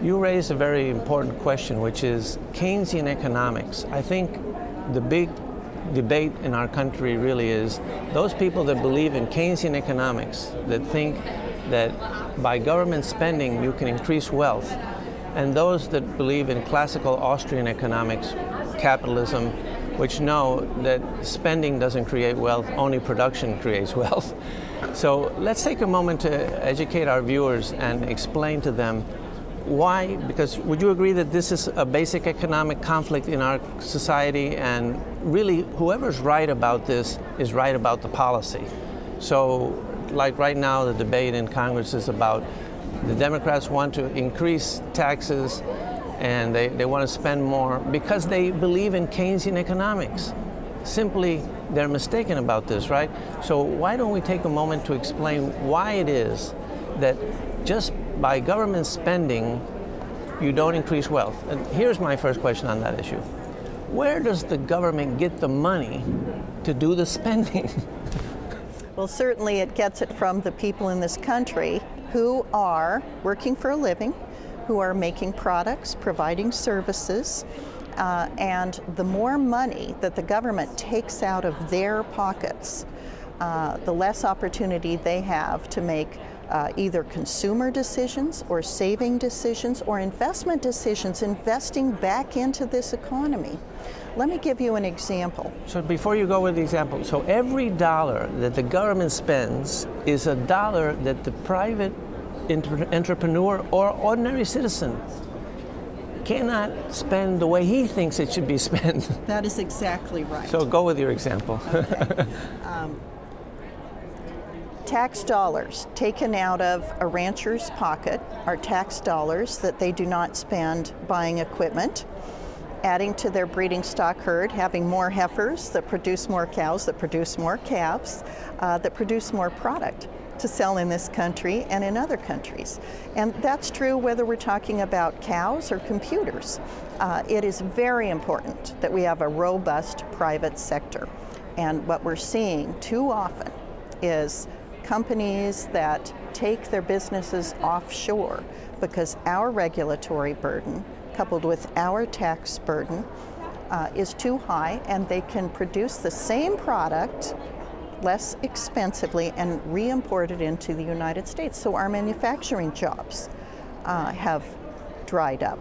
You raise a very important question, which is Keynesian economics. I think the big debate in our country really is those people that believe in Keynesian economics, that think that by government spending you can increase wealth, and those that believe in classical Austrian economics, capitalism, which know that spending doesn't create wealth, only production creates wealth. So let's take a moment to educate our viewers and explain to them why, because would you agree that this is a basic economic conflict in our society, and really whoever's right about this is right about the policy. So like right now the debate in Congress is about the Democrats want to increase taxes and they want to spend more because they believe in Keynesian economics. Simply, they're mistaken about this, right? So why don't we take a moment to explain why it is that just by government spending, you don't increase wealth. And here's my first question on that issue. Where does the government get the money to do the spending? Well, certainly it gets it from the people in this country who are working for a living, who are making products, providing services, and the more money that the government takes out of their pockets, the less opportunity they have to make either consumer decisions or saving decisions or investment decisions, investing back into this economy. Let me give you an example. So before you go with the example, so every dollar that the government spends is a dollar that the private entrepreneur or ordinary citizen cannot spend the way he thinks it should be spent. That is exactly right. So go with your example. Okay. Tax dollars taken out of a rancher's pocket are tax dollars that they do not spend buying equipment, adding to their breeding stock herd, having more heifers that produce more cows, that produce more calves, that produce more product to sell in this country and in other countries. And that's true whether we're talking about cows or computers. It is very important that we have a robust private sector. And what we're seeing too often is companies that take their businesses offshore because our regulatory burden, coupled with our tax burden, is too high, and they can produce the same product less expensively and re-import it into the United States. So our manufacturing jobs have dried up.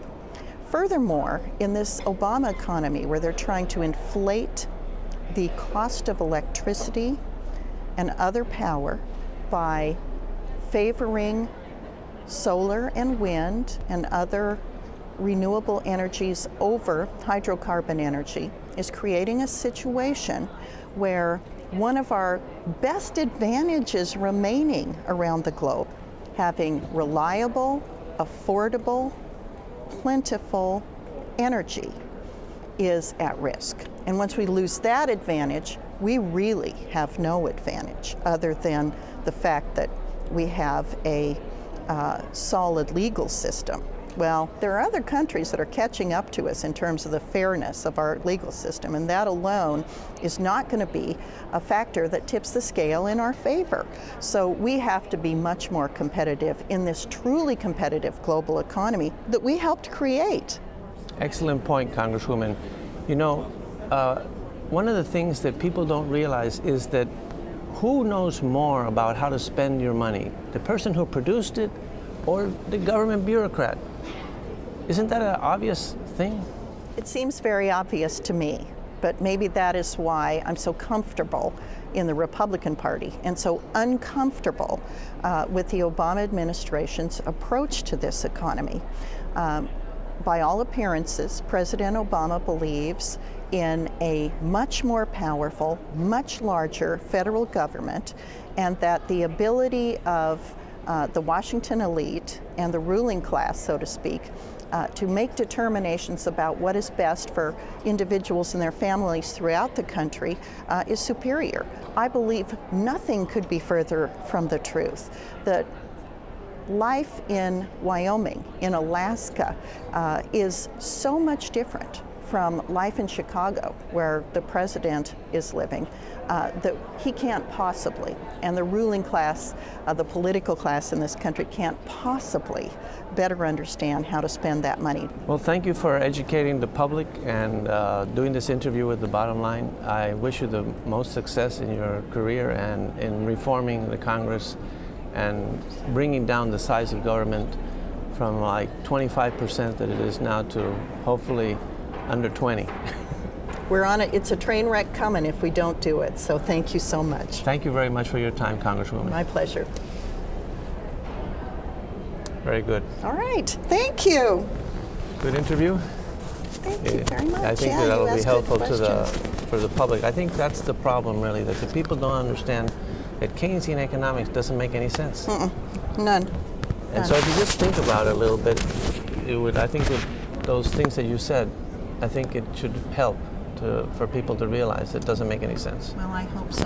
Furthermore, in this Obama economy where they're trying to inflate the cost of electricity and other power by favoring solar and wind and other renewable energies over hydrocarbon energy, is creating a situation where one of our best advantages remaining around the globe, having reliable, affordable, plentiful energy, is at risk. And once we lose that advantage, we really have no advantage other than the fact that we have a solid legal system. Well, there are other countries that are catching up to us in terms of the fairness of our legal system, and that alone is not going to be a factor that tips the scale in our favor. So we have to be much more competitive in this truly competitive global economy that we helped create. Excellent point, Congresswoman. You know, one of the things that people don't realize is that who knows more about how to spend your money? The person who produced it or the government bureaucrat? Isn't that an obvious thing? It seems very obvious to me, but maybe that is why I'm so comfortable in the Republican Party and so uncomfortable with the Obama administration's approach to this economy. By all appearances, President Obama believes in a much more powerful, much larger federal government, and that the ability of the Washington elite and the ruling class, so to speak, to make determinations about what is best for individuals and their families throughout the country is superior. I believe nothing could be further from the truth. That life in Wyoming, in Alaska, is so much different from life in Chicago, where the president is living, that he can't possibly, and the ruling class, the political class in this country can't possibly better understand how to spend that money. Well, thank you for educating the public and doing this interview with The Bottom Line. I wish you the most success in your career and in reforming the Congress and bringing down the size of government from like 25% that it is now to hopefully under 20. We're on it. It's a train wreck coming if we don't do it. So thank you so much. Thank you very much for your time, Congresswoman. My pleasure. Very good. All right. Thank you. Good interview. Thank you very much. I think yeah, that'll be helpful to for the public. I think that's the problem, really, that the people don't understand that Keynesian economics doesn't make any sense. None. And so if you just think about it a little bit, it would, I think with those things that you said, I think it should help for people to realize it doesn't make any sense. Well, I hope so.